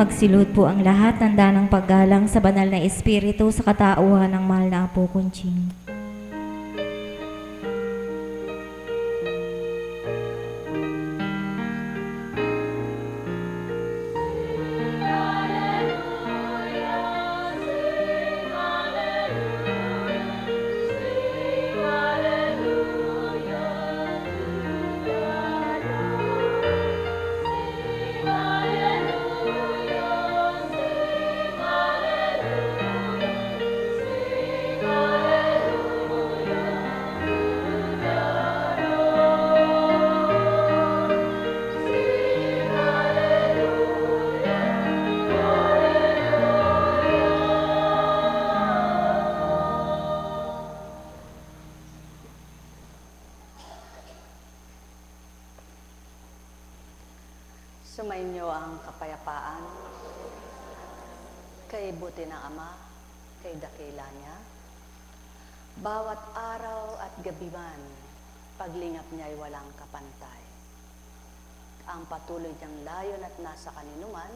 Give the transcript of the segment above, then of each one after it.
magsilod po ang lahat ng danang paggalang sa banal na espiritu sa katauhan ng mahal na Apo Kunching. Sumainyo ang kapayapaan kay buti ng Ama, kay dakila niya. Bawat araw at gabi man, paglingap niya ay walang kapantay. Ang patuloy niyang layon at nasa kaninuman,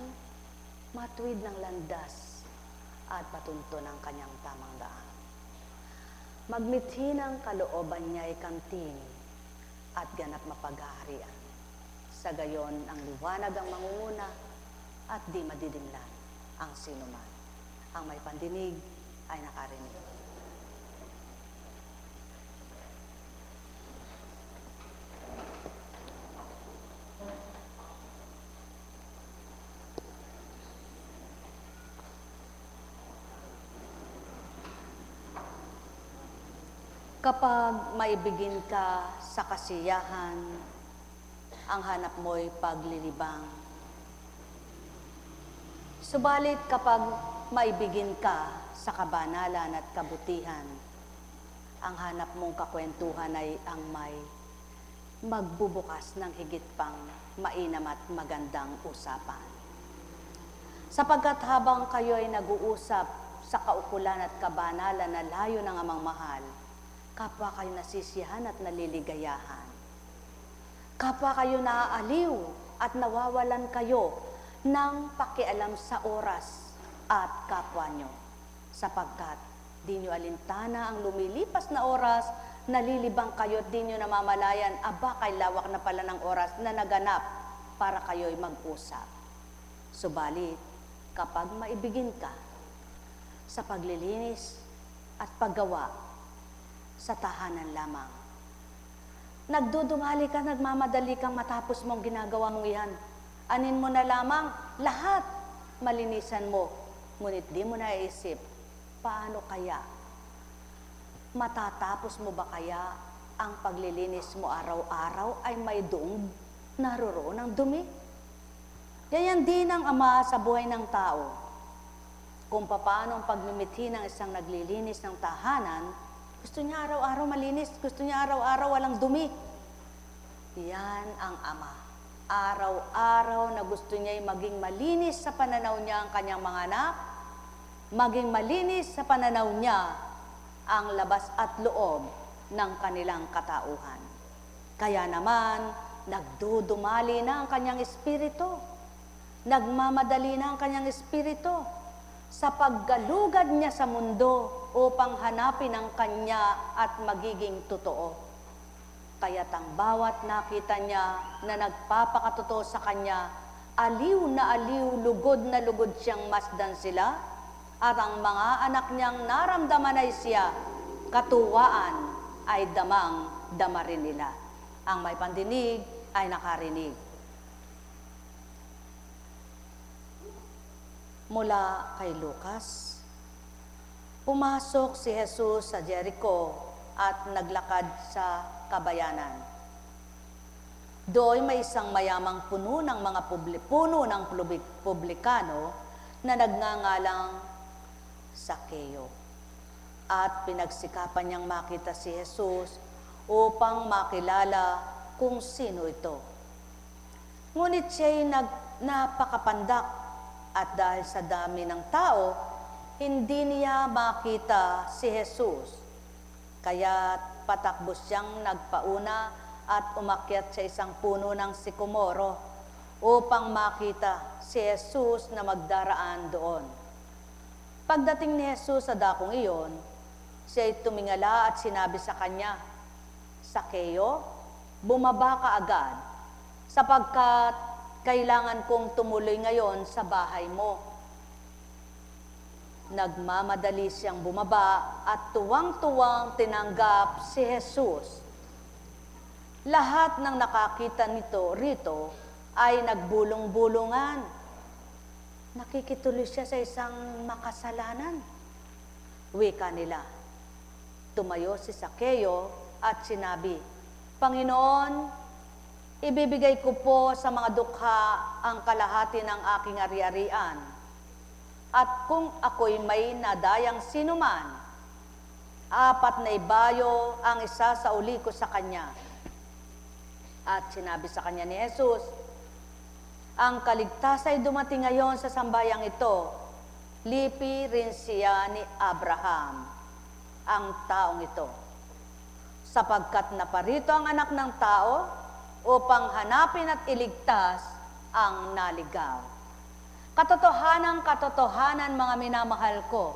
matuwid ng landas at patunto ng kanyang tamang daan. Magmithi ng kalooban niya ay kamtin at ganap mapaghaharian. Sa gayon, ang liwanag ang mangunguna at di madidimlan ang sinuman. Ang may pandinig ay nakarinig. Kapag maibigin ka sa kasiyahan, ang hanap mo'y paglilibang. Subalit kapag maibigin ka sa kabanalan at kabutihan, ang hanap mong kakwentuhan ay ang may magbubukas ng higit pang mainam at magandang usapan. Sapagkat habang kayo ay nag-uusap sa kaukulan at kabanalan na layo ng amang mahal, kapwa kayo nasisiyahan at naliligayahan. Kapwa kayo naaaliw at nawawalan kayo ng pakialam sa oras at kapwa nyo. Sapagkat di nyo alintana ang lumilipas na oras, nalilibang kayo at di nyo namamalayan, aba kay lawak na pala ng oras na naganap para kayo'y mag-usap. Subalit, kapag maibigin ka sa paglilinis at paggawa sa tahanan lamang, nagdudumali ka, nagmamadali kang matapos mong ginagawa mong iyan. Anin mo na lamang, lahat malinisan mo. Ngunit di mo naisip, paano kaya? Matatapos mo ba kaya ang paglilinis mo araw-araw ay may doong naroroon ang dumi? Ganyan din ang Ama sa buhay ng tao. Kung paano ang pagmimithi ng isang naglilinis ng tahanan, gusto niya araw-araw malinis, gusto niya araw-araw walang dumi. Yan ang Ama. Araw-araw na gusto niya maging malinis sa pananaw niya ang kanyang mga anak, maging malinis sa pananaw niya ang labas at loob ng kanilang katauhan. Kaya naman, nagdudumali na ang kanyang espiritu, nagmamadali na ang kanyang espiritu sa paggalugad niya sa mundo upang hanapin ang kanya at magiging totoo. Kaya't ang bawat nakita niya na nagpapakatotoo sa kanya, aliw na aliw, lugod na lugod siyang masdan sila, at ang mga anak niyang naramdaman ay siya, katuwaan ay damang-dama rin nila. Ang may pandinig ay nakarinig. Mula kay Lucas, pumasok si Jesus sa Jericho at naglakad sa kabayanan. Doon may isang mayamang puno ng mga publikano na nagngangalang Sakeo. At pinagsikapan niyang makita si Jesus upang makilala kung sino ito. Ngunit siya'y napakapandak at dahil sa dami ng tao, hindi niya makita si Jesus. Kaya patakbo siyang nagpauna at umakyat sa isang puno ng sikomoro upang makita si Jesus na magdaraan doon. Pagdating ni Jesus sa dakong iyon, siya'y tumingala at sinabi sa kanya, "Sakeo, bumaba ka agad, sapagkat kailangan kong tumuloy ngayon sa bahay mo." Nagmamadali siyang bumaba at tuwang-tuwang tinanggap si Jesus. Lahat ng nakakita nito rito ay nagbulong-bulungan. Nakikituloy siya sa isang makasalanan. Wika nila. Tumayo si Sakeo at sinabi, "Panginoon, ibibigay ko po sa mga dukha ang kalahati ng aking ari-arian. At kung ako'y may nadayang sinuman, 4 na ibayo ang isa sa uli ko sa kanya." At sinabi sa kanya ni Jesus, "Ang kaligtasan ay dumating ngayon sa sambayang ito. Lipi rin siya ni Abraham, ang taong ito. Sapagkat naparito ang anak ng tao upang hanapin at iligtas ang naligaw." Katotohanan, mga minamahal ko,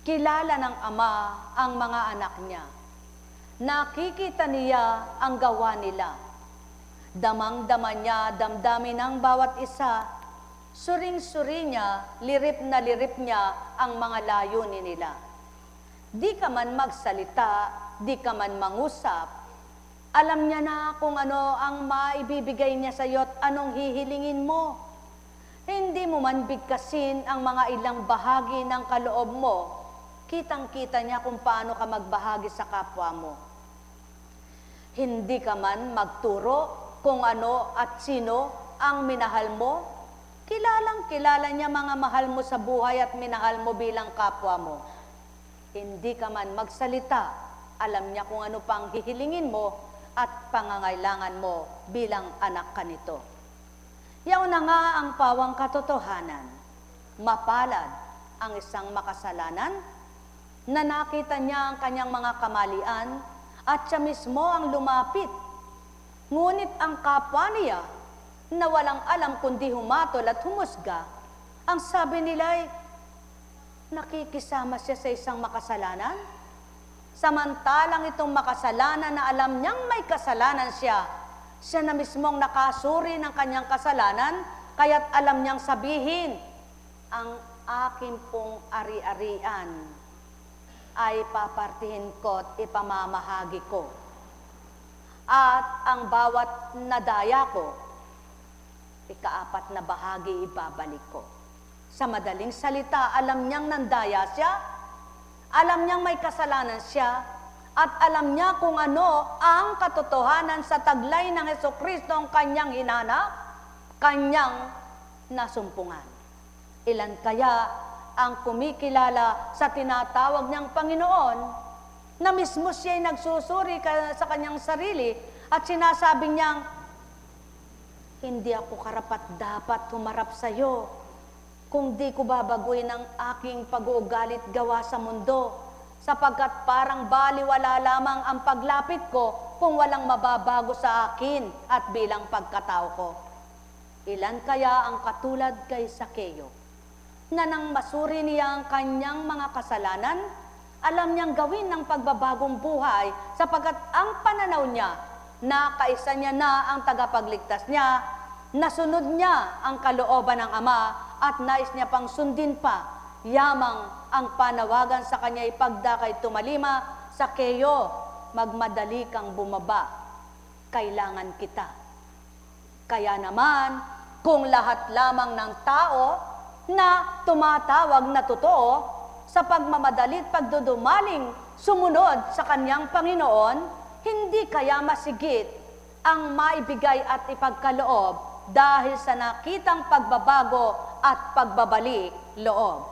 kilala ng Ama ang mga anak niya. Nakikita niya ang gawa nila. Damang-dama niya, damdamin ng bawat isa. Suring-suri niya, lirip na lirip niya ang mga layunin nila. Di ka man magsalita, di ka man mangusap, alam niya na kung ano ang maibibigay niya sa iyo at anong hihilingin mo. Hindi mo man bigkasin ang mga ilang bahagi ng kaloob mo, kitang-kita niya kung paano ka magbahagi sa kapwa mo. Hindi ka man magturo kung ano at sino ang minahal mo, kilalang-kilala niya mga mahal mo sa buhay at minahal mo bilang kapwa mo. Hindi ka man magsalita, alam niya kung ano pang hihilingin mo at pangangailangan mo bilang anak ka nito. Yaon na nga ang pawang katotohanan. Mapalad ang isang makasalanan na nakita niya ang kanyang mga kamalian at siya mismo ang lumapit. Ngunit ang kapwa niya na walang alam kundi humatol at humusga, ang sabi nila ay nakikisama siya sa isang makasalanan. Samantalang itong makasalanan na alam niyang may kasalanan siya, siya na mismong nakasuri ng kanyang kasalanan, kaya't alam niyang sabihin, "Ang akin pong ari-arian ay papartihin ko at ipamamahagi ko. At ang bawat nadaya ko, 4 na bahagi ibabalik ko." Sa madaling salita, alam niyang nandaya siya, alam niyang may kasalanan siya, at alam niya kung ano ang katotohanan sa taglay ng Hesukristo ang kanyang hinanap, kanyang nasumpungan. Ilan kaya ang kumikilala sa tinatawag niyang Panginoon na mismo siya'y nagsusuri sa kanyang sarili at sinasabing niyang, "Hindi ako karapat-dapat humarap sa iyo kung di ko babaguhin ang aking pag-uugalit gawa sa mundo, sapagkat parang baliwala lamang ang paglapit ko kung walang mababago sa akin at bilang pagkatao ko." Ilan kaya ang katulad kay Sakeo, na nang masuri niya ang kanyang mga kasalanan, alam niyang gawin ng pagbabagong buhay sapagkat ang pananaw niya na kaisa niya na ang tagapagligtas niya, nasunod niya ang kalooban ng Ama at nais niya pang sundin pa, yamang ang panawagan sa kanya ipagdakay tumalima, "Sakeo, magmadali kang bumaba, kailangan kita." Kaya naman, kung lahat lamang ng tao na tumatawag na totoo sa pagmamadalit pagdudumaling sumunod sa kanyang Panginoon, hindi kaya masigit ang maibigay at ipagkaloob dahil sa nakitang pagbabago at pagbabalik loob.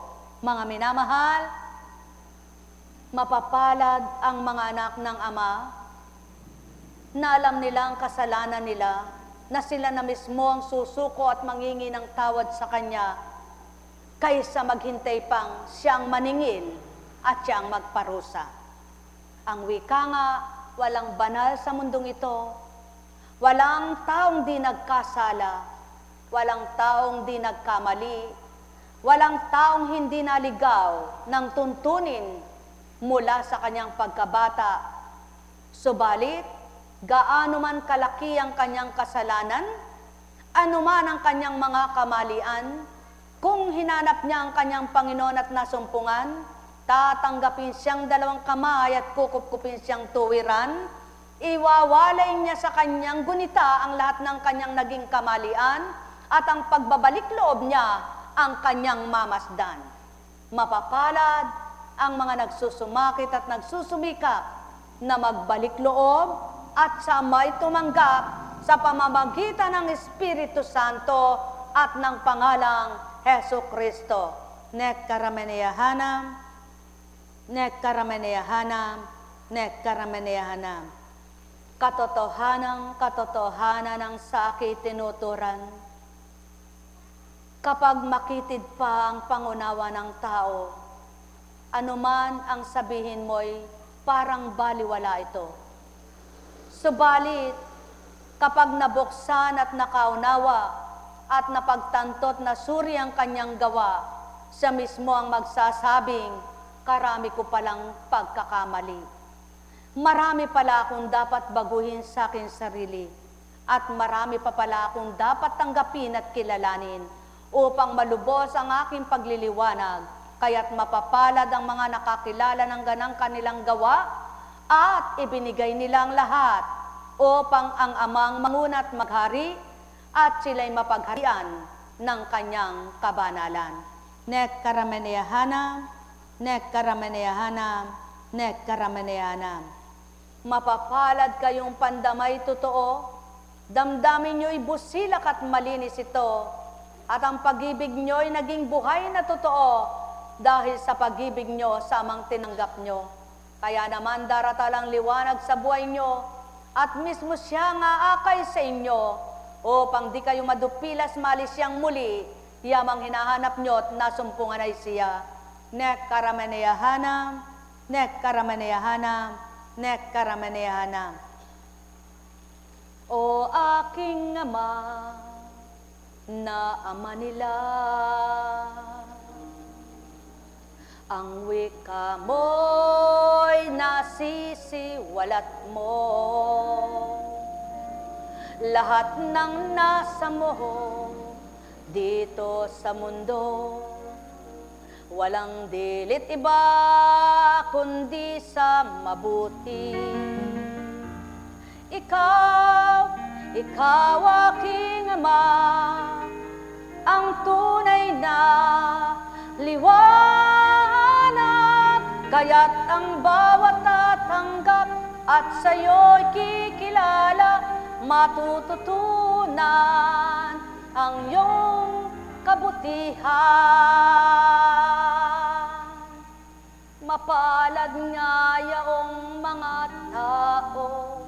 Mga minamahal, mapapalad ang mga anak ng Ama na alam nila ang kasalanan nila, na sila na mismo ang susuko at mangingi ng tawad sa Kanya, kaysa maghintay pang siyang maningil at siyang magparusa. Ang wika nga, walang banal sa mundong ito, Walang taong di nagkasala, walang taong di nagkamali, walang taong hindi naligaw ng tuntunin mula sa kanyang pagkabata. Subalit, gaano man kalaki ang kanyang kasalanan, anuman ang kanyang mga kamalian, kung hinanap niya ang kanyang Panginoon at nasumpungan, tatanggapin siyang dalawang kamay at kukupkupin siyang tuwiran, iwawalay niya sa kanyang gunita ang lahat ng kanyang naging kamalian at ang pagbabalik loob niya ang kanyang mamasdan. Mapapalad ang mga nagsusumakit at nagsusumikap na magbalik loob at sa may tumanggap sa pamamagitan ng Espiritu Santo at ng pangalang Hesu Kristo. Nek karameneyahanam, nek karameneyahanam, nek karameneyahanam. Katotohanan ang sa akin tinuturan. Kapag makitid pa ang pangunawa ng tao, anuman ang sabihin mo'y parang baliwala ito. Subalit, kapag nabuksan at nakaunawa at napagtantot na suri ang kanyang gawa, siya mismo ang magsasabing, karami ko palang pagkakamali. Marami pala akong dapat baguhin sa akin sarili at marami pa pala akong dapat tanggapin at kilalanin upang malubos ang aking pagliliwanag, kaya't mapapalad ang mga nakakilala ng ganang kanilang gawa at ibinigay nila ang lahat upang ang amang mangunat maghari at sila'y mapagharian ng kanyang kabanalan. Nek karameneyahanam, nek karameneyahanam, nek karameneyahanam. Mapapalad kayong pandamay totoo, damdamin nyo'y busilak at malinis ito, at ang pag-ibig nyo'y naging buhay na totoo dahil sa pag-ibig nyo sa amang tinanggap nyo. Kaya naman daratalang liwanag sa buhay nyo at mismo siya nga akay sa inyo upang di kayo madupilas malis siyang muli, yamang hinahanap nyo at nasumpungan ay siya. Nek karameneyahanam, nek karameneyahanam, nek karameneyahanam. O aking Ama, na Ama nila, ang wika mo'y nasisiwalat mo, lahat ng nasa mo dito sa mundo, walang dilit iba kundi sa mabuti. Ikaw aking Ama, ang tunay na liwanag, kaya't ang bawat tatanggap at sa'yo'y kikilala, matututunan ang iyong kabutihan. Mapalad nga yaong mga tao,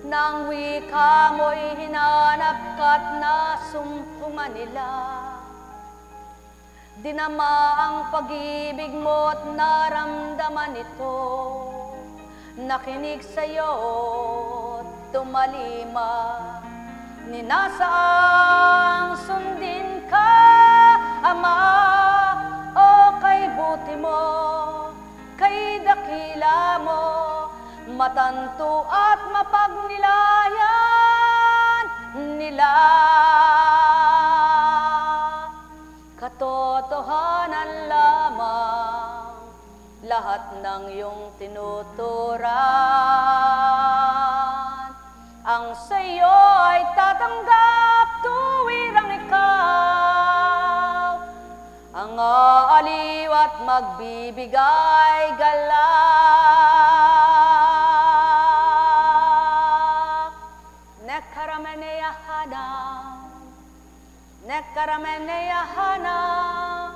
nang wika mo'y hinanap ka't nasumpungan nila. Dinama ang pag-ibig mo't naramdaman ito, nakinig sa'yo't tumalima. Ninasaang sundin ka, Ama, o kay buti mo, kay dakila mo, matanto at mapagnilayan nila. Katotohanan lamang lahat ng iyong tinuturan, ang sa'yo ay tatanggap tuwirang ikaw ang aaliw at magbibigay galak. Nek karameneyahanam, nek karameneyahanam,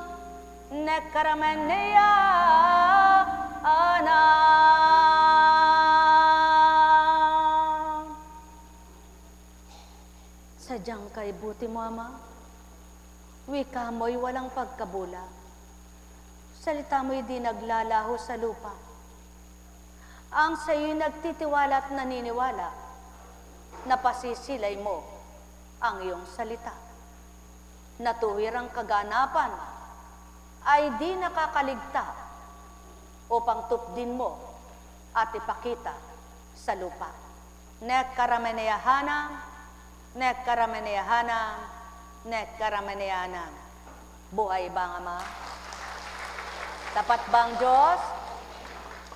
nek karameneyahanam. Sadyang kay buti mo, Ama, wika mo'y walang pagkabula. Salita mo'y di naglalaho sa lupa. Ang sa'yo'y nagtitiwala at naniniwala napasisilay mo ang iyong salita. Natuwirang kaganapan ay di nakakaligta upang tupdin mo at ipakita sa lupa. Nek karameneyahanam, nek karameneyahanam, nek karameneyahanam. Buhay ba ang Ama? Tapat bang Diyos?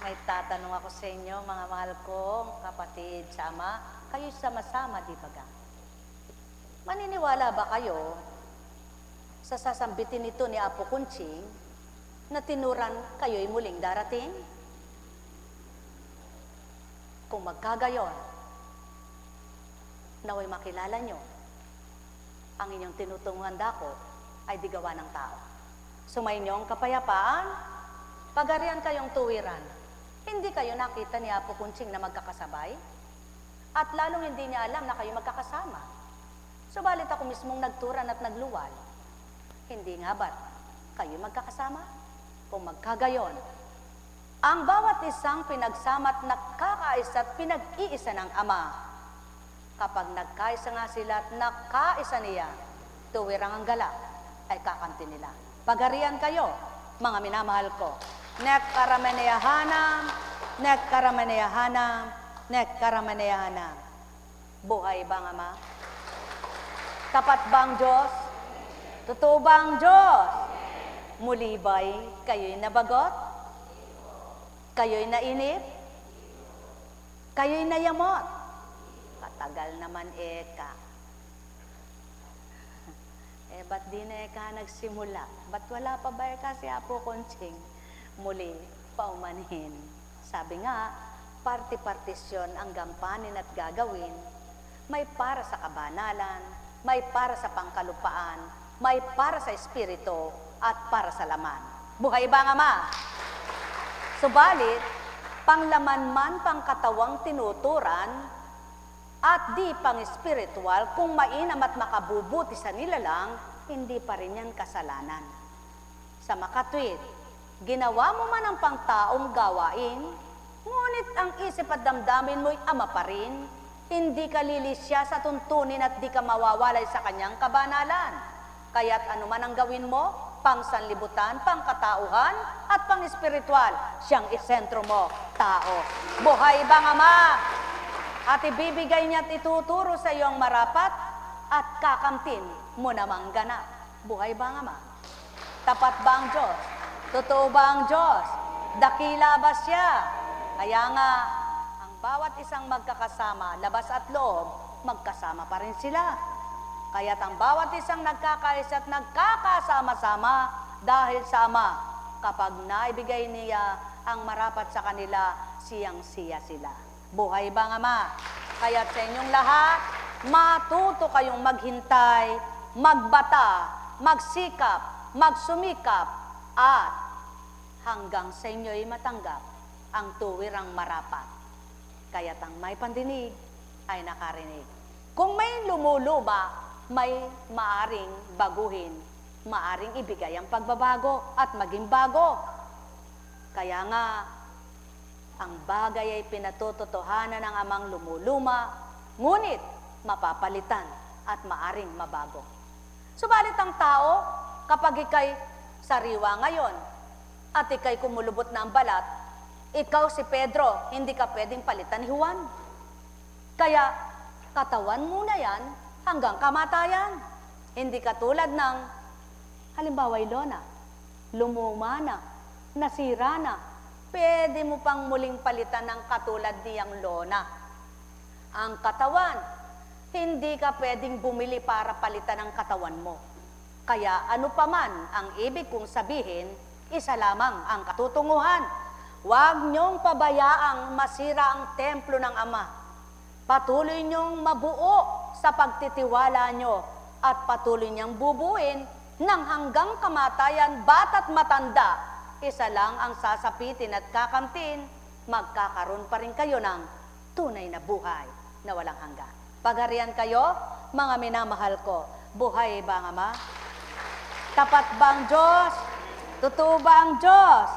May tatanong ako sa inyo, mga mahal kong kapatid sa Ama, kayo sama-sama, di ba ga? Maniniwala ba kayo sa sasambitin nito ni Apo Kunching na tinuran kayo'y muling darating? Kung magkagayon, naway makilala nyo, ang inyong tinutunguhan dako ay di gawa ng tao. Sumainyong kapayapaan, pagarian kayong tuwiran, hindi kayo nakita ni Apo Kunching na magkakasabay, at lalong hindi niya alam na kayo magkakasama. Subalit ako mismong nagturan at nagluwal, hindi nga ba't kayo magkakasama? Kung magkagayon, ang bawat isang pinagsama at nakakaisa at pinag-iisa ng Ama, kapag nagkaisa nga sila at nakaisa niya, tuwirang ang gala ay kakamti nila. Pagarian kayo, mga minamahal ko. Nek karameneyahanam, nek karameneyahanam, nek karameneyahanam. Buhay bang Ama? Tapat bang Diyos? Totoo bang Diyos? Muli ba'y kayo'y nabagot? Kayo'y nainip? Kayo'y nayamot? Katagal naman eka. Ba't di na eka nagsimula? Ba't wala pa ba eka si Apo Kunching? Muli, paumanhin. Sabi nga, parti-partisyon ang gampanin at gagawin. May para sa kabanalan, may para sa pangkalupaan, may para sa espiritu, at para sa laman. Buhay ba ang Ama? Subalit, panglaman man pangkatawang tinuturan, at di pang espiritual, kung mainam at makabubuti sa nilalang, hindi pa rin yan kasalanan. Sa makatwid, ginawa mo man ang pangtaong gawain, ngunit ang isip at damdamin mo'y Ama pa rin, hindi ka lilisya sa tuntunin at di ka mawawalay sa kanyang kabanalan. Kaya't anuman ang gawin mo, pang sanlibutan, pang katauhan, at pang espiritual, siyang isentro mo, tao. Buhay bang Ama? At ibibigay niya at ituturo sa iyo ang marapat at kakamtin mo namang ganap. Buhay bang Ama? Tapat ba ang Diyos? Totoo ba ang Diyos? Dakila ba siya? Kaya nga, ang bawat isang magkakasama, labas at loob, magkasama pa rin sila. Kaya't ang bawat isang nagkakaisa at nagkakasama-sama dahil sa Ama, kapag naibigay niya ang marapat sa kanila, siyang-siya sila. Buhay bang Ama? Kaya't sa inyong lahat, matuto kayong maghintay, magbata, magsikap, magsumikap, at hanggang sa inyo'y matanggap ang tuwirang marapat. Kaya't ang may pandinig ay nakarinig. Kung may lumuluba, may maaring baguhin, maaring ibigay ang pagbabago at maging bago. Kaya nga, ang bagay ay pinatutotohanan ng Amang lumuluma, ngunit mapapalitan at maaring mabago. Subalit ang tao, kapag ikay sariwa ngayon at ikay kumulubot na ang balat, ikaw si Pedro, hindi ka pwedeng palitan ni Juan. Kaya katawan muna yan hanggang kamatayan. Hindi katulad ng, halimbawa, Ilona, lumuma na, nasira na, pwede mo pang muling palitan ng katulad niyang Lona. Ang katawan, hindi ka pwedeng bumili para palitan ang katawan mo. Kaya ano pa man ang ibig kong sabihin, isa lamang ang katutunguhan. Huwag niyong pabayaang masira ang templo ng Ama. Patuloy niyong mabuo sa pagtitiwala niyo at patuloy niyang bubuin nang hanggang kamatayan, bata't matanda, isa lang ang sasapitin at kakamtin, magkakaroon pa rin kayo ng tunay na buhay na walang hanggan. Pagarian kayo, mga minamahal ko, buhay ba ang Ama? Tapat ba ang Diyos? Totoo ba ang Diyos?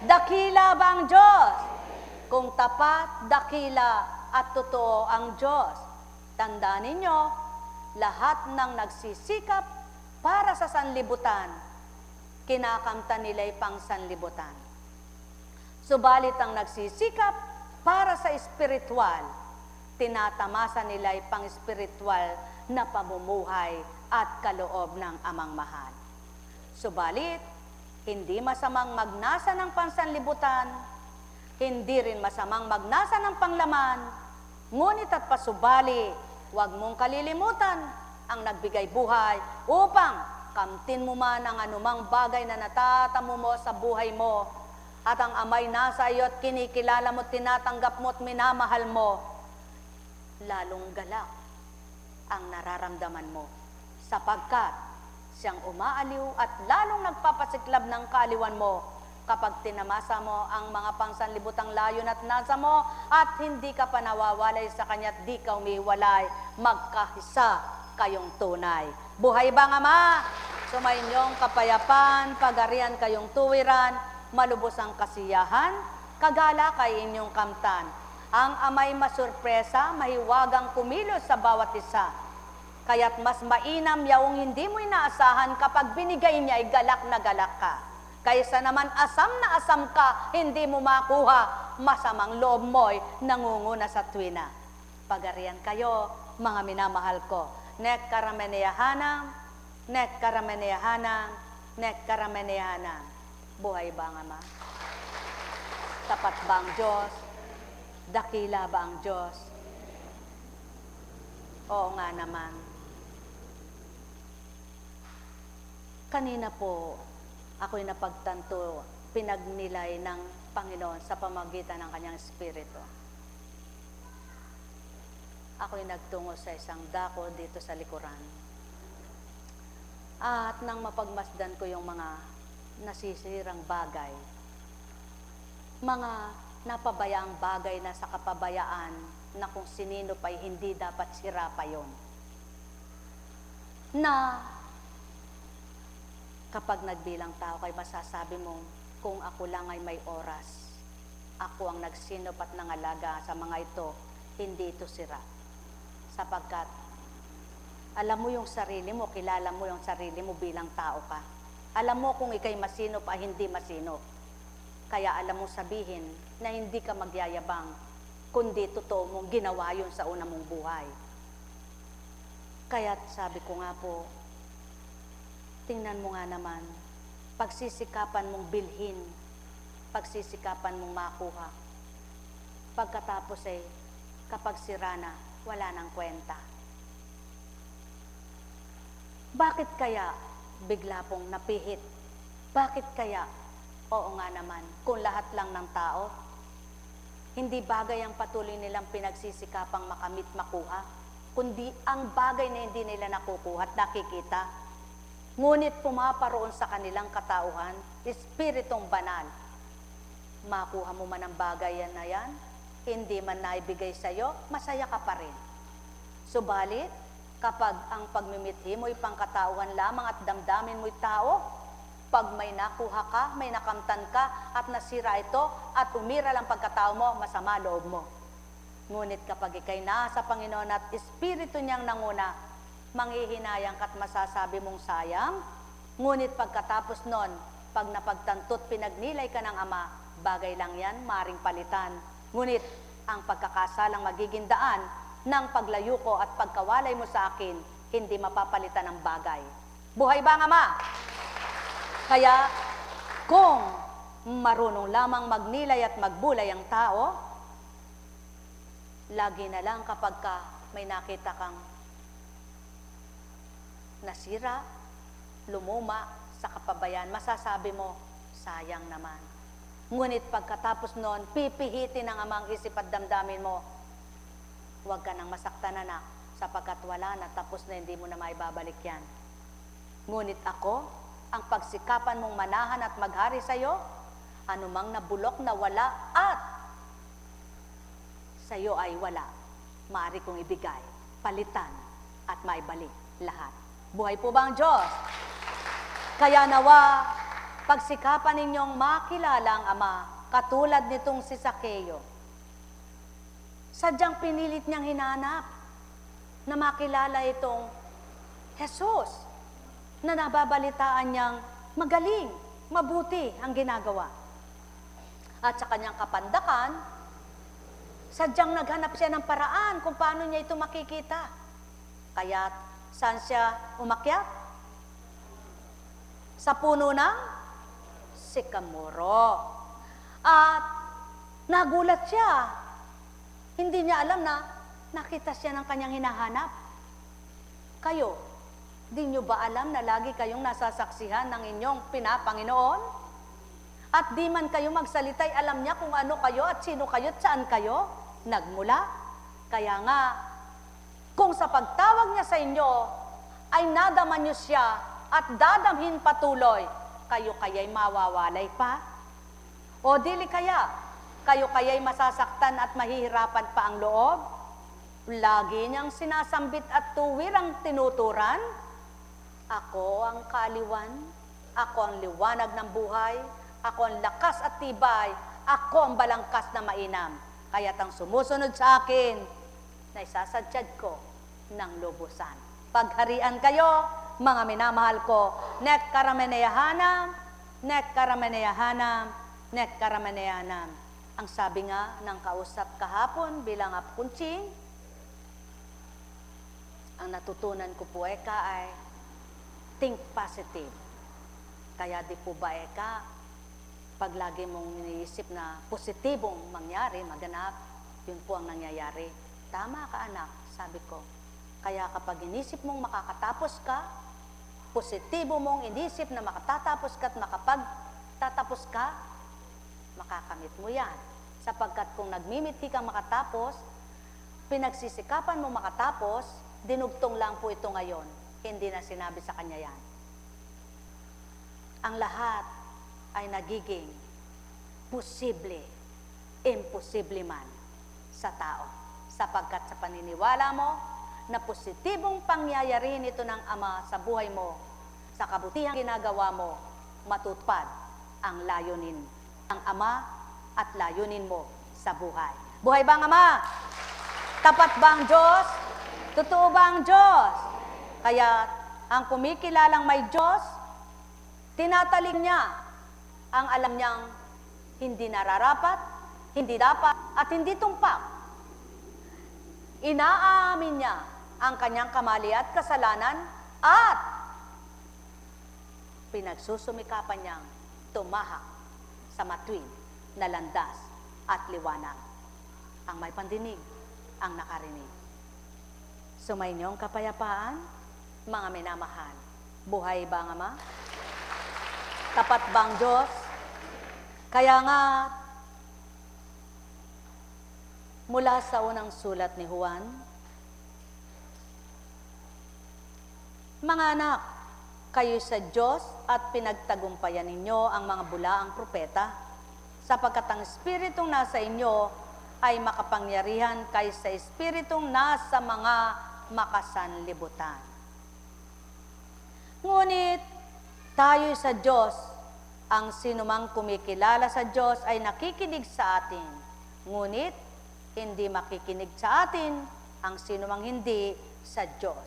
Dakila ba ang Diyos? Kung tapat, dakila at totoo ang Diyos, Tandaan ninyo, lahat ng nagsisikap para sa sanlibutan, kinakamtan nila'y pang sanlibutan. Subalit ang nagsisikap para sa espiritual, tinatamasa nila'y pang espiritual na pamumuhay at kaloob ng Amang Mahal. Subalit, hindi masamang magnasa ng pansanlibutan, hindi rin masamang magnasa ng panglaman, ngunit at pasubali, huwag mong kalilimutan ang nagbigay buhay upang kamtin mo man ang anumang bagay na natatamo mo sa buhay mo at ang amay nasa iyo at kinikilala mo, tinatanggap mo at minamahal mo, lalong galak ang nararamdaman mo sapagkat siyang umaaliw at lalong nagpapasiklab ng kaaliwan mo kapag tinamasa mo ang mga pangsanlibutang layon at nasa mo at hindi ka pa nawawalay sa kanya at di ka umiwalay, magkahisa kayong tunay. Buhay bang Ama? Sumainyong kapayapaan, pagarian kayong tuwiran, malubos ang kasiyahan, kagala kay inyong kamtan. Ang Ama'y masurpresa, mahiwagang kumilos sa bawat isa. Kaya't mas mainam yaong hindi mo inaasahan kapag binigay niya ay galak na galak ka. Kaysa naman asam na asam ka, hindi mo makuha, masamang loob mo'y nangunguna sa tuwina. Pagarian kayo, mga minamahal ko. Nek karameneyahanang, nek karameneyahanang, nek karameneyahanang. Buhay ba ang Ama? Tapat ba ang Diyos? Dakila ba ang Diyos? Oo nga naman. Kanina po, ako'y napagtanto, pinagnilay ng Panginoon sa pamagitan ng Kanyang Espiritu. Ako'y nagtungo sa isang dako dito sa likuran. At nang mapagmasdan ko yung mga nasisirang bagay, mga napabayaang bagay na sa kapabayaan na kung sinino pa'y hindi dapat sira pa yun. Na kapag nagbilang tao kay masasabi mong kung ako lang ay may oras, ako ang nagsinop at nangalaga sa mga ito, hindi ito sira. Sapagkat alam mo yung sarili mo, kilala mo yung sarili mo bilang tao ka. Alam mo kung ikay masinop o hindi masinop. Kaya alam mo sabihin na hindi ka magyayabang, kundi totoo mong ginawa yun sa una mong buhay. Kaya sabi ko nga po, tingnan mo nga naman, pagsisikapan mong bilhin, pagsisikapan mong makuha. Pagkatapos kapag sira na, wala nang kwenta. Bakit kaya bigla pong napihit? Bakit kaya? Oo nga naman, kung lahat lang ng tao, hindi bagay ang patuloy nilang pinagsisikapang makamit makuha, kundi ang bagay na hindi nila nakukuha at nakikita. Ngunit pumaparoon sa kanilang katauhan, espiritong banal. Makuha mo man ang bagay yan na yan, hindi man naibigay sa iyo, masaya ka pa rin. Subalit, kapag ang pagmimithi mo'y pangkatauhan lamang at damdamin mo'y tao, pag may nakuha ka, may nakamtan ka, at nasira ito, at umira lang pagkatao mo, masama loob mo. Ngunit kapag ikay nasa Panginoon at Espiritu niyang nanguna, manghihinayang ka't masasabi mong sayang, ngunit pagkatapos nun, pag napagtanto't pinagnilay ka ng Ama, bagay lang yan, maring palitan. Ngunit ang pagkakasalang magiging daan ng paglayo ko at pagkawalay mo sa akin, hindi mapapalitan ng bagay. Buhay ba ang Ama? Kaya, kung marunong lamang magnilay at magbulay ang tao, lagi na lang kapag may nakita kang nasira, lumuma sa kapabayan, masasabi mo, sayang naman. Ngunit pagkatapos noon, pipihitin ng Amang isip at damdamin mo, huwag ka nang masaktan anak, sapagkat wala na, tapos na, hindi mo na maibabalik yan. Ngunit ako, ang pagsikapan mong manahan at maghari sa iyo, anumang nabulok na wala at sa iyo ay wala, maaari kong ibigay, palitan at maibalik lahat. Buhay po ba ang Diyos? Kaya nawa, pagsikapan ninyong makilala ang Ama, katulad nitong si Zaccheo. Sadyang pinilit niyang hinanap. na makilala itong Jesus na nababalitaan niyang magaling, mabuti ang ginagawa. At sa kanyang kapandakan, sadyang naghanap siya ng paraan kung paano niya ito makikita. Kaya saan siya umakyat? Sa puno ng sikamoro. At nagulat siya. Hindi niya alam na nakita siya ng kanyang hinahanap. Kayo, di niyo ba alam na lagi kayong nasasaksihan ng inyong pinapanginoon? At di man kayo magsalitay, alam niya kung ano kayo at sino kayo at saan kayo nagmula. Kaya nga, kung sa pagtawag niya sa inyo, ay nadaman niyo siya at dadamhin patuloy, kayo kaya'y mawawalay pa? O dili kaya, kayo kaya'y masasaktan at mahihirapan pa ang loob? Lagi niyang sinasambit at tuwirang tinuturan, ako ang kaaliwan, ako ang liwanag ng buhay, ako ang lakas at tibay, ako ang balangkas na mainam. Kaya't ang sumusunod sa akin, na isasadyad ko ng lubusan. Pagharian kayo, mga minamahal ko, nek karameneyahanam, nek karameneyahanam, nek karameneyahanam. Ang sabi nga ng kausap kahapon bilang apkunching, ang natutunan ko po ay think positive. Kaya di po ba pag lagi mong iniisip na positibong mangyari, maganap, yun po ang nangyayari. Tama ka anak, sabi ko. Kaya kapag inisip mong makakatapos ka, positibo mong inisip na makatatapos ka at makapagtatapos ka, makakamit mo yan. Sapagkat kung nagmimiti kang makatapos, pinagsisikapan mo makatapos, dinugtong lang po ito ngayon. Hindi na sinabi sa kanya yan. Ang lahat ay nagiging posible, imposible man sa tao. Sapagkat sa paniniwala mo na positibong pangyayari nito ng Ama sa buhay mo, sa kabutihang ginagawa mo, matutupad ang layunin ng Ama at layunin mo sa buhay. Buhay ba ang Ama? Tapat ba ang Diyos? Totoo ba ang Diyos? Kaya ang kumikilalang may Diyos, tinataling niya ang alam niyang hindi nararapat, hindi dapat, at hindi tumpak. Inaamin niya ang kanyang kamali at kasalanan at pinagsusumikapan niyang tumahak sa matuwid na landas at liwanag. Ang may pandinig, ang nakarinig. Sumainyong kapayapaan, mga minamahal. Buhay ba ang Ama? Tapat ba ang Diyos? Kaya nga, mula sa unang sulat ni Juan, mga anak, kayo sa Diyos at pinagtagumpayan ninyo ang mga bulaang propeta, sapagkat ang Espiritong nasa inyo ay makapangyarihan kaysa Espiritong nasa mga makasanlibutan. Ngunit, tayo sa Diyos, ang sinumang kumikilala sa Diyos ay nakikinig sa atin. Ngunit, hindi makikinig sa atin ang sinumang hindi sa Diyos.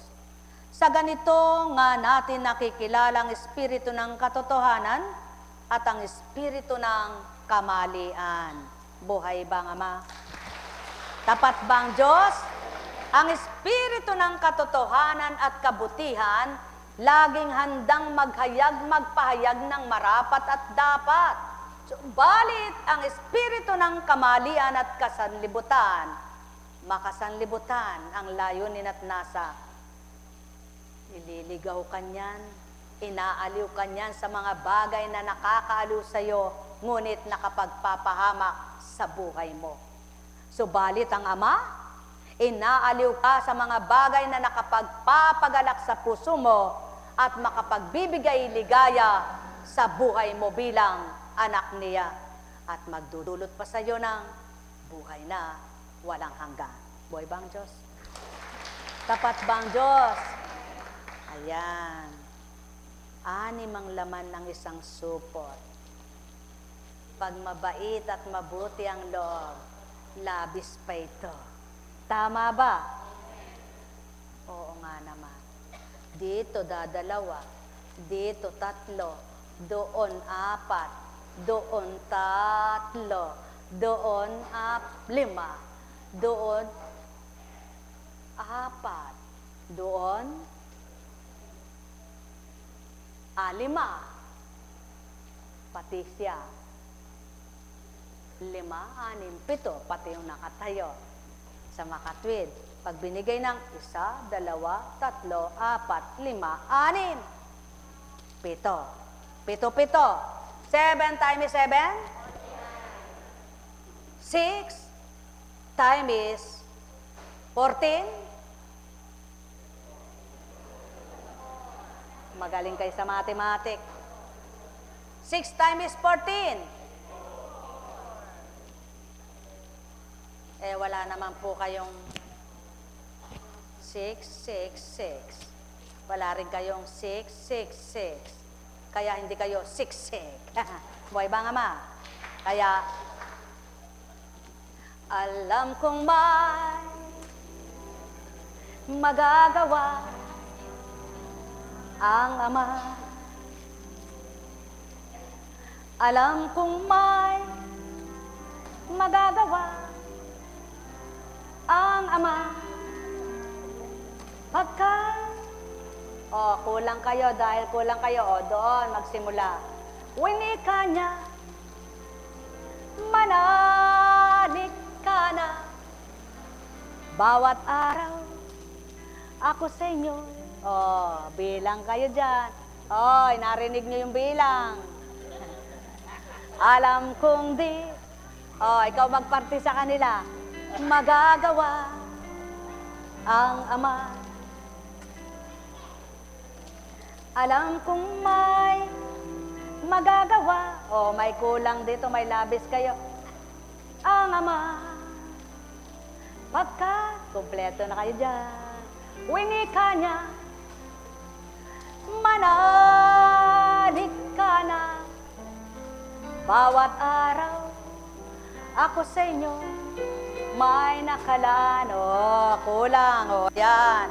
Sa ganito nga natin nakikilala ang Espiritu ng katotohanan at ang Espiritu ng kamalian. Buhay ba ang Ama? Tapat ba ang Diyos? Ang Espiritu ng katotohanan at kabutihan laging handang magpahayag ng marapat at dapat. Subalit ang Espiritu ng kamalian at kasanlibutan, makasanlibutan ang layunin at nasa. Ililigaw ka niyan, inaaliw ka niyan sa mga bagay na nakakaaliw sa iyo, ngunit nakapagpapahamak sa buhay mo. Subalit ang Ama, inaaliw ka sa mga bagay na nakapagpapagalak sa puso mo, at makapagbibigay ligaya sa buhay mo bilang anak niya at magdudulot pa sa iyo ng buhay na walang hanggan. Buhay ba ang Diyos? Tapat ba ang Diyos? Ayan. 6 ang laman ng isang supot. Pag mabait at mabuti ang loob, labis pa ito. Tama ba? Oo nga naman. Dito dadalawa, dito tatlo, doon apat, doon tatlo, doon lima, doon apat, doon lima, pati siya. 5, 6, 7, pati yung nakatayo. Sa makatwid, pag binigay ng 1, 2, 3, 4, 5, 6, 7. 7, 7 times 7? 6 times 14? Magaling kayo sa mathematics. 6 times 14? Wala naman po kayong 6, 6, 6. Wala rin kayong 6, 6, 6. Kaya hindi kayo 6, 6. Buhay ba nga ma? Kaya, alam kong may magagawa ang Ama. Alam kong may magagawa ang Ama. Pagka, kulang kayo dahil kulang kayo, doon magsimula. Winika niya, manalig ka na. Bawat araw, ako sa inyo. Bilang kayo dyan. Narinig niyo yung bilang. Alam kong di, ikaw magparty sa kanila. Magagawa ang Ama. Alam kong may magagawa. May kulang dito, may labis kayo. Ang Ama. Pagka, kumpleto na kayo dyan. Winika niya, manalig ka na. Bawat araw, ako sa inyo may nakalaan. Kulang. Yan.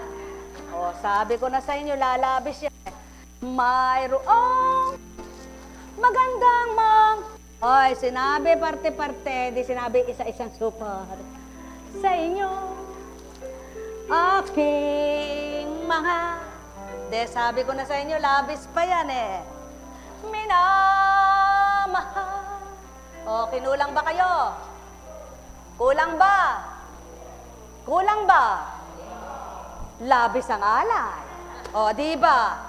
Sabi ko na sa inyo, lalabis yan. Mayroong magandang sinabi parte-parte, di sinabi isa-isang super. Sa inyo, aking mga, sabi ko na sa inyo, labis pa yan minamahal. Kinulang ba kayo? Kulang ba? Kulang ba? Labis ang alay. Di ba?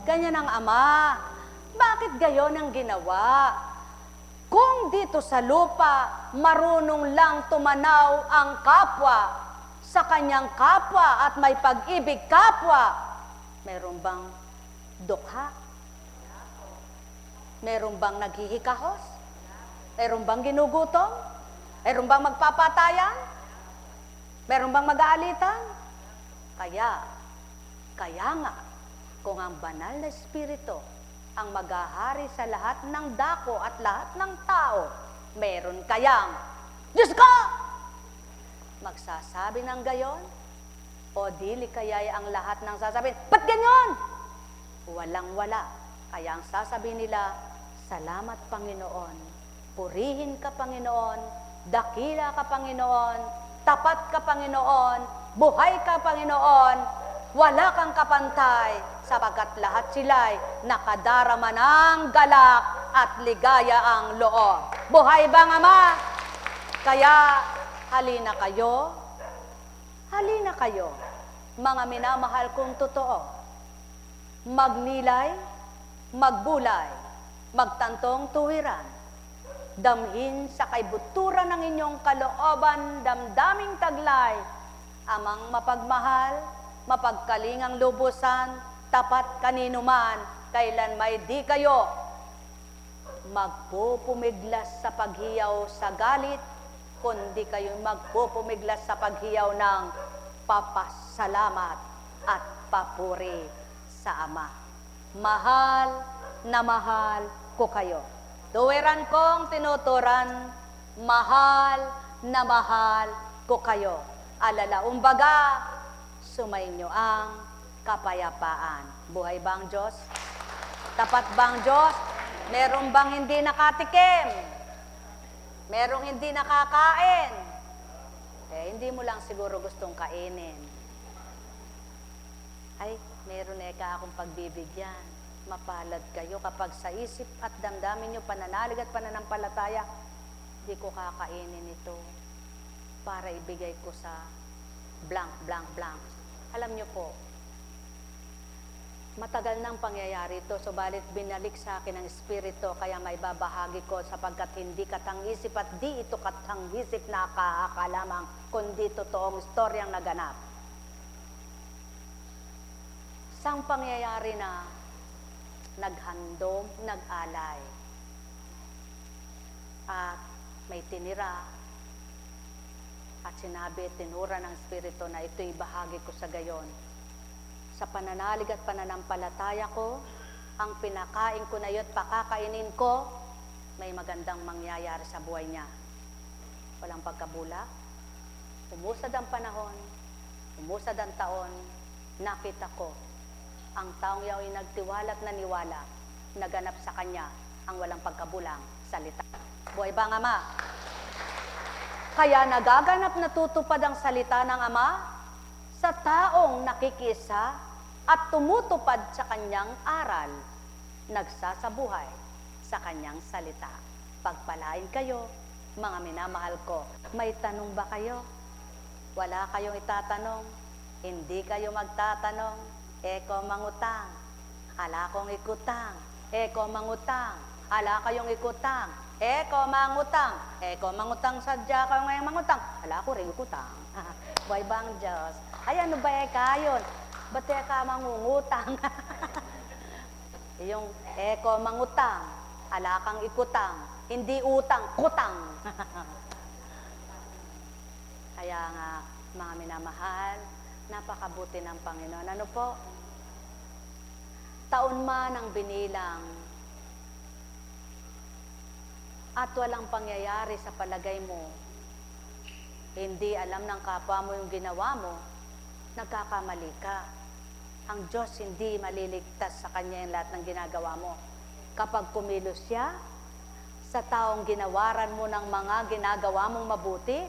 Ganyan ang Ama. Bakit gayon ang ginawa? Kung dito sa lupa, marunong lang tumanaw ang kapwa sa kanyang kapwa at may pag-ibig kapwa, meron bang dukha? Meron bang naghihikahos? Meron bang ginugutom? Meron bang magpapatayan? Meron bang mag-aalitan? Kaya nga, kung ang banal na Espiritu ang maghahari sa lahat ng dako at lahat ng tao, meron kayang, Diyos ko! Magsasabi ng gayon? O dili kaya ang lahat ng sasabihin, ba't ganyan? Walang-wala. Kaya ang sasabihin nila, salamat Panginoon, purihin ka Panginoon, dakila ka Panginoon, tapat ka Panginoon, buhay ka Panginoon, wala kang kapantay, sapagkat lahat sila'y nakadarama ng galak at ligaya ang loob. Buhay bang Ama? Kaya halina kayo, mga minamahal kong totoo, magnilay, magbulay, magtantong tuwiran, damhin sa kaibuturan ng inyong kalooban, damdaming taglay, amang mapagmahal, mapagkalingang lubusan, tapat kanino man, kailan may di kayo magpupumiglas sa paghiyaw sa galit, kundi kayo magpupumiglas sa paghiyaw ng papasalamat at papuri sa Ama. Mahal na mahal ko kayo. Tuwiran kong tinuturan, mahal na mahal ko kayo. Alala, umbaga, sumainyo ang kapayapaan. Buhay ba ang Diyos? Tapat ba ang Diyos? Meron bang hindi nakatikim? Merong hindi nakakain? Hindi mo lang siguro gustong kainin. Ay, meron akong pagbibigyan. Mapalad kayo kapag sa isip at damdamin nyo pananalig at pananampalataya, di ko kakainin ito para ibigay ko sa blank, blank, blank. Alam nyo po, matagal nang pangyayari ito, subalit binalik sa akin ng Espiritu, kaya may babahagi ko sapagkat hindi katang-isip at di ito katang-isip na kaakalamang, kundi totoong istoryang naganap. Sang pangyayari na naghandom, nag-alay, at may tinira, at sinabi, tinura ng Espiritu na ito'y bahagi ko sa gayon. Sa pananalig at pananampalataya ko, ang pinakain ko na yun, pakakainin ko, may magandang mangyayari sa buhay niya. Walang pagkabula. Umusad ang panahon, umusad ang taon, nakita ko, ang taong yao'y nagtiwala at naniwala, naganap sa kanya ang walang pagkabulang salita. Buhay ba ang Ama? Kaya nagaganap na tutupad ang salita ng Ama sa taong nakikisa at tumutupad sa kanyang aral, nagsasabuhay sa kanyang salita. Pagpalain kayo, mga minamahal ko. May tanong ba kayo? Wala kayong itatanong? Hindi kayo magtatanong? Eko mangutang, ala kong ikutang, eko mangutang, ala kayong ikutang, eko mangutang sadya kayo ngayong mangutang, ala ko rin ikutang. Buhay ba ang Diyos? Ay, ano ba kayon? Ba't ka mangungutang? Yung eko mangutang, ala kang ikutang, hindi utang, kutang. Kaya nga, mga minamahal, napakabuti ng Panginoon. Ano po? Taon man ang binilang at walang pangyayari sa palagay mo, hindi alam ng kapwa mo yung ginawa mo, nagkakamali ka. Ang Diyos hindi maliligtas sa Kanya yung lahat ng ginagawa mo. Kapag kumilos siya, sa taong ginawaran mo ng mga ginagawa mong mabuti,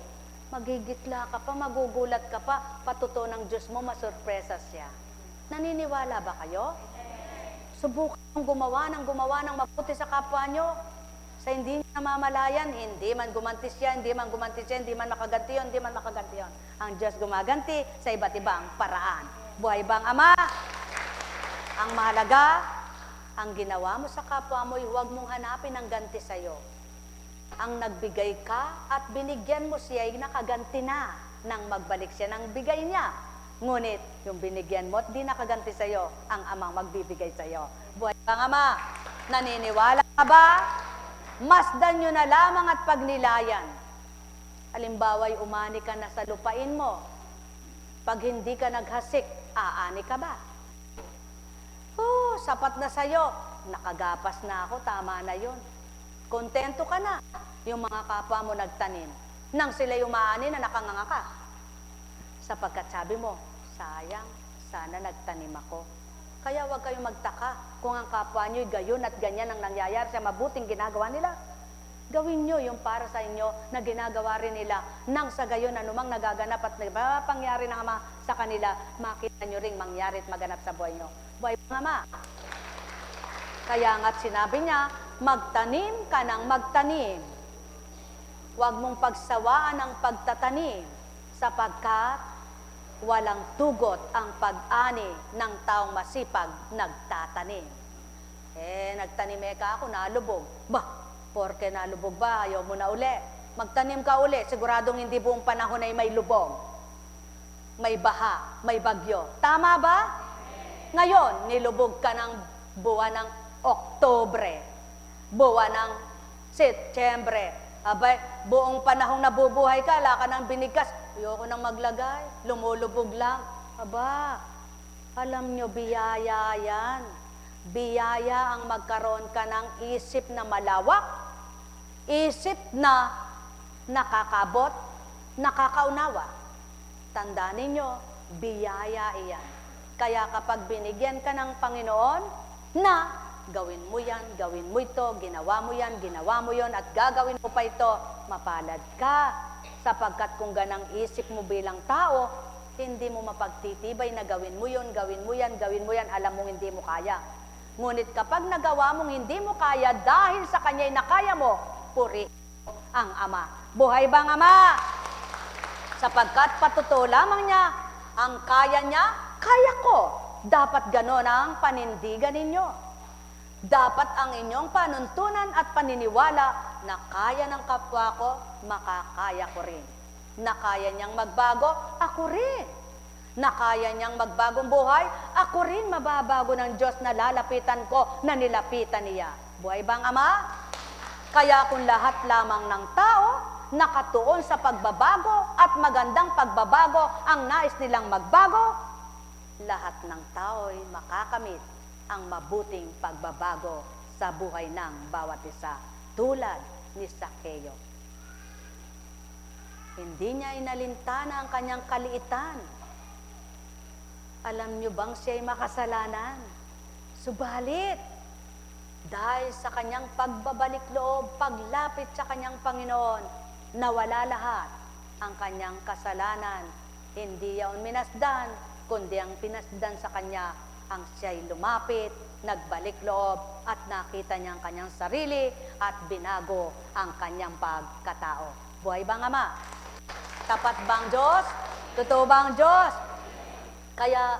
magigitla ka pa, magugulat ka pa, patuto ng Diyos mo, masurpresa siya. Naniniwala ba kayo? Subukan gumawa ng mabuti sa kapwa nyo. Sa hindi namamalayan, hindi man gumanti siya, hindi man makaganti yun, hindi man makaganti yun. Ang Diyos gumaganti sa iba't ibang paraan. Buhay bang Ama? Ang mahalaga, ang ginawa mo sa kapwa mo, huwag mong hanapin ang ganti sa'yo. Ang nagbigay ka at binigyan mo siya, ay nakaganti na nang magbalik siya ng bigay niya. Ngunit, yung binigyan mo at di nakaganti sa'yo, ang Amang magbibigay sa'yo. Buhay bang Ama? Naniniwala ka ba? Masdan nyo na lamang at pagnilayan. Halimbawa'y umani ka na sa lupain mo. Pag hindi ka naghasik, aani ka ba? Sapat na sa'yo. Nakagapas na ako, tama na yun. Kontento ka na. Yung mga kapwa mo nagtanim. Nang sila'y umaani na nakanganga ka. Sapagkat sabi mo, sayang, sana nagtanim ako. Kaya huwag kayong magtaka kung ang kapwa nyo'y gayon at ganyan ang nangyayari sa mabuting ginagawa nila. Gawin nyo yung para sa inyo na ginagawa rin nila. Nang sa gayon anumang nagaganap at pangyari ng Ama sa kanila, makita nyo ring mangyari at maganap sa buhay nyo. Buhay ng Ama. Kaya nga't sinabi niya, magtanim ka ng magtanim. Huwag mong pagsawaan ang pagtatanim, sapagkat walang tugot ang pag-ani ng taong masipag nagtatanim. Nagtanim ka ako, nalubog. Porke nalubog ba, ayaw mo na uli. Magtanim ka uli, siguradong hindi buong panahon ay may lubog. May baha, may bagyo. Tama ba? Ngayon, nilubog ka ng buwan ng Oktubre, buwan ng Setyembre. Abay, buong panahong nabubuhay ka, ala ka ng binigas. Ayoko nang maglagay, lumulubog lang. Aba, alam nyo, biyaya yan. Biyaya ang magkaroon ka ng isip na malawak, isip na nakakabot, nakakaunawa. Tandaan ninyo, biyaya iyan. Kaya kapag binigyan ka ng Panginoon na gawin mo yan, gawin mo ito, ginawa mo yan, ginawa mo yon, at gagawin mo pa ito, mapalad ka. Sapagkat kung ganang isip mo bilang tao, hindi mo mapagtitibay na gawin mo yun, gawin mo yan, gawin mo yan, alam mong hindi mo kaya. Ngunit kapag nagawa mong hindi mo kaya dahil sa Kanya'y nakaya mo, puri ang Ama. Buhay bang Ama? Sapagkat patuto lamang niya, ang kaya niya, kaya ko. Dapat ganon ang panindigan ninyo. Dapat ang inyong panuntunan at paniniwala na kaya ng kapwa ko, makakaya ko rin. Na kaya niyang magbago, ako rin. Na kaya niyang magbagong buhay, ako rin mababago ng Diyos na lalapitan ko na nilapitan niya. Buhay bang Ama? Kaya kung lahat lamang ng tao nakatuon sa pagbabago at magandang pagbabago ang nais nilang magbago, lahat ng tao'y makakamit ang mabuting pagbabago sa buhay ng bawat isa, tulad ni Sakeo. Hindi niya inalintana ang kanyang kaliitan. Alam niyo bang siya'y makasalanan? Subalit, dahil sa kanyang pagbabalik loob, paglapit sa kanyang Panginoon, nawala lahat ang kanyang kasalanan. Hindi yaon minasdan, kundi ang pinasdan sa kanya ang siya'y lumapit, nagbalik loob, at nakita niya ang kanyang sarili at binago ang kanyang pagkatao. Buhay bang Ama? Tapat bang Diyos? Totoo bang Diyos? Kaya,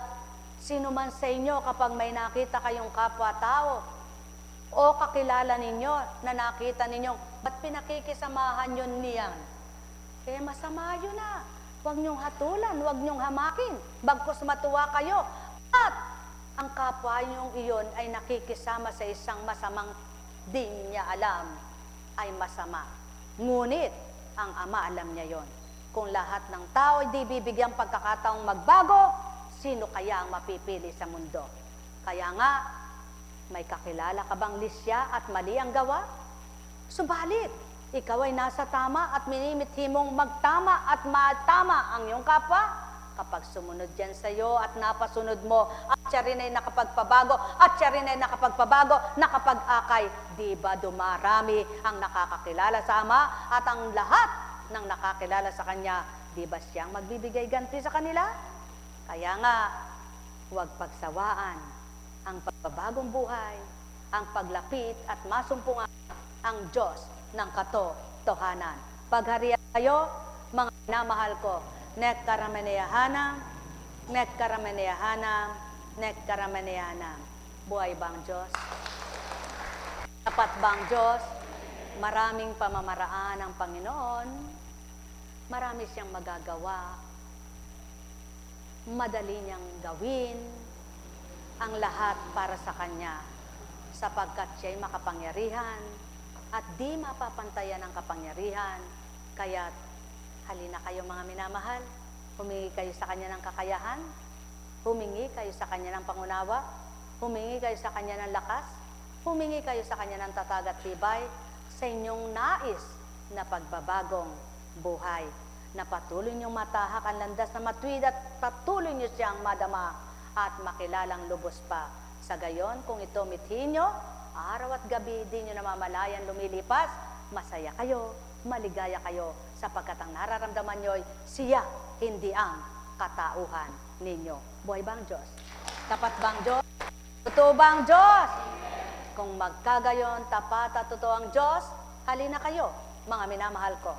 sino man sa inyo kapag may nakita kayong kapwa-tao o kakilala ninyo na nakita ninyong, ba't pinakikisamahan yun niyan? Eh, masama yun na. Huwag niyong hatulan, huwag niyong hamakin, bagkus matuwa kayo. At ang kapwa niyong iyon ay nakikisama sa isang masamang di niya alam ay masama. Ngunit, ang Ama alam niya yon. Kung lahat ng tao ay di bibigyang pagkakataong magbago, sino kaya ang mapipili sa mundo? Kaya nga, may kakilala ka bang lisya at mali ang gawa? Subalit, ikaw ay nasa tama at minimithi mong magtama at matama ang iyong kapwa. Kapag sumunod yan sa iyo at napasunod mo, at siya rin ay nakapagpabago, at siya rin ay nakapagpabago, nakapag-akay, di ba dumarami ang nakakakilala sa Ama at ang lahat ng nakakilala sa Kanya, di ba siyang magbibigay ganti sa kanila? Kaya nga, huwag pagsawaan ang pagbabagong buhay, ang paglapit at masumpungan ang Diyos ng katotohanan. Pagharian kayo, mga minamahal ko, nek karameneyahanam, nek karameneyahanam, nek karameneyahanam. Buhay bang Diyos? Tapat bang Diyos? Maraming pamamaraan ang Panginoon, marami siyang magagawa, madali niyang gawin ang lahat para sa Kanya, sapagkat siya'y makapangyarihan at di mapapantayan ang kapangyarihan. Kaya't halina kayo mga minamahal, humingi kayo sa Kanya ng kakayahan, humingi kayo sa Kanya ng pangunawa, humingi kayo sa Kanya ng lakas, humingi kayo sa Kanya ng tatag at tibay sa inyong nais na pagbabagong buhay, na patuloy niyong matahak ang landas na matuwid at patuloy niyo siyang madama at makilalang lubos pa. Sa gayon, kung ito mithin niyo, araw at gabi di niyo namamalayan lumilipas, masaya kayo, maligaya kayo, sapagkat ang nararamdaman niyo'y siya, hindi ang katauhan ninyo. Buhay bang Diyos? Tapat bang Diyos? Totoo bang Diyos? Kung magkagayon, tapat at totoo ang Diyos, halina kayo, mga minamahal ko.